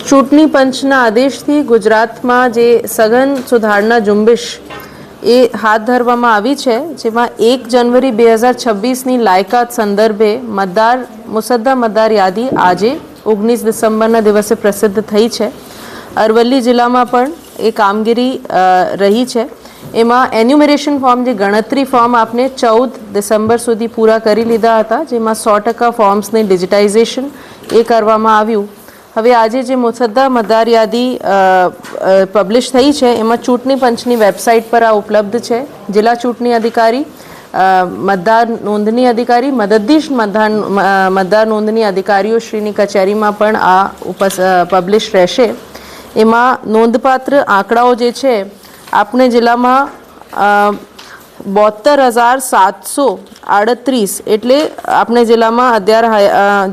ચૂંટણી પંચના આદેશથી ગુજરાતમાં જે સઘન સુધારણા ઝુંબેશ એ હાથ ધરવામાં આવી છે, જેમાં 1 જનવરી 2026ની લાયકાત સંદર્ભે મુસદ્દા મતદાર યાદી આજે 19 ડિસેમ્બરના દિવસે પ્રસિદ્ધ થઈ છે. અરવલ્લી જિલ્લામાં પણ એ કામગીરી રહી છે. એમાં એન્યુમરેશન ફોર્મ, જે ગણતરી ફોર્મ આપને 14 ડિસેમ્બર સુધી પૂરા કરી લીધા હતા, જેમાં 100% ફોર્મ્સને ડિજિટાઇઝેશન એ કરવામાં આવ્યું. હવે આજે જે મુસદ્દા મતદાર યાદી પબ્લિશ થઈ છે, એમાં ચૂંટણી પંચની વેબસાઇટ પર આ ઉપલબ્ધ છે. જિલ્લા ચૂંટણી અધિકારી, મતદાર નોંધણી અધિકારી, મદદનીશ મતદાર નોંધણી અધિકારીઓ શ્રીની કચેરીમાં પણ આ પબ્લિશ રહેશે. એમાં નોંધપાત્ર આંકડાઓ જે છે, આપણે જિલ્લામાં 72,738 એટલે આપણે જિલ્લામાં અત્યારે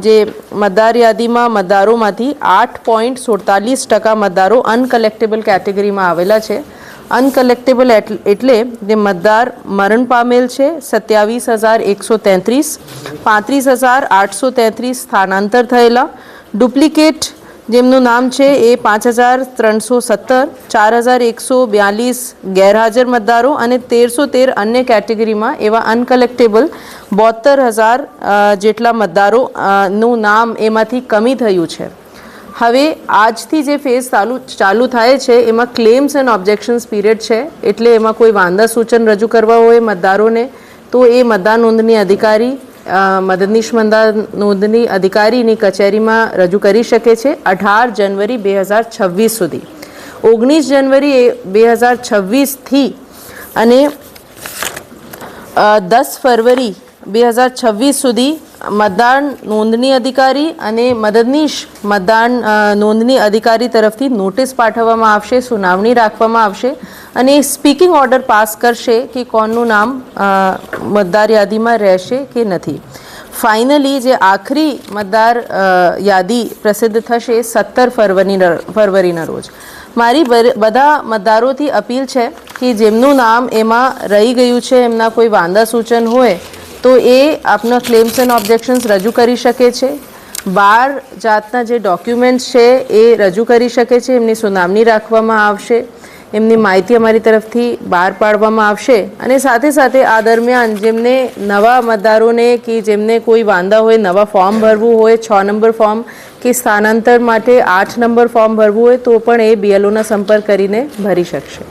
જે મતદાર યાદીમાં મતદારોમાંથી 8.47% મતદારો અનકલેક્ટેબલ કેટેગરીમાં આવેલા છે. અનકલેક્ટેબલ એટલે જે મતદાર મરણ પામેલ છે 27,133, 35,833 સ્થાનાંતર થયેલા, ડુપ્લિકેટ જેમનું નામ છે એ 5,317, 4,142 ગેરહાજર મતદારો અને 1,313 અન્ય કેટેગરીમાં એવા અનકલેક્ટેબલ 72,000 જેટલા મતદારોનું નામ એમાંથી કમી થયું છે. હવે આજથી જે ફેઝ ચાલુ થાય છે, એમાં ક્લેમ્સ એન્ડ ઓબ્જેક્શન્સ પીરિયડ છે. એટલે એમાં કોઈ વાંધા સૂચન રજૂ કરવા હોય મતદારોને, તો એ મતદાર નોંધણી અધિકારી, મદદનીશ મતદાર નોંધણી અધિકારીની કચેરીમાં રજૂ કરી શકે છે 18 જનવરી 2026 સુધી. 19 જનવરી 2026થી અને 10 ફરવરી 2026 સુધી મતદાર નોંધણી અધિકારી અને મદદનીશ મતદાર નોંધણી અધિકારી તરફથી નોટિસ પાઠવવામાં આવશે, સુનાવણી રાખવામાં આવશે અને સ્પીકિંગ ઓર્ડર પાસ કરશે કે કોનું નામ મતદાર યાદીમાં રહેશે કે નથી. ફાઇનલી જે આખરી મતદાર યાદી પ્રસિદ્ધ થશે 17 ફરવરીના રોજ. મારી બધા મતદારોથી અપીલ છે કે જેમનું નામ એમાં રહી ગયું છે, એમના કોઈ વાંધા સૂચન હોય તો એ આપના ક્લેમ્સ એન્ડ ઓબ્જેક્શન્સ રજૂ કરી શકે છે. 12 જાતના જે ડોક્યુમેન્ટ્સ છે એ રજૂ કરી શકે છે. એમની સુનાવણી રાખવામાં આવશે, એમની માહિતી અમારી તરફથી બહાર પાડવામાં આવશે અને સાથે સાથે આ દરમિયાન જેમને નવા મતદારોને કે જેમને કોઈ વાંધા હોય, નવા ફોર્મ ભરવું હોય, 6 નંબર ફોર્મ કે સ્થાનાંતર માટે 8 નંબર ફોર્મ ભરવું હોય, તો પણ એ BLOના સંપર્ક કરીને ભરી શકશે.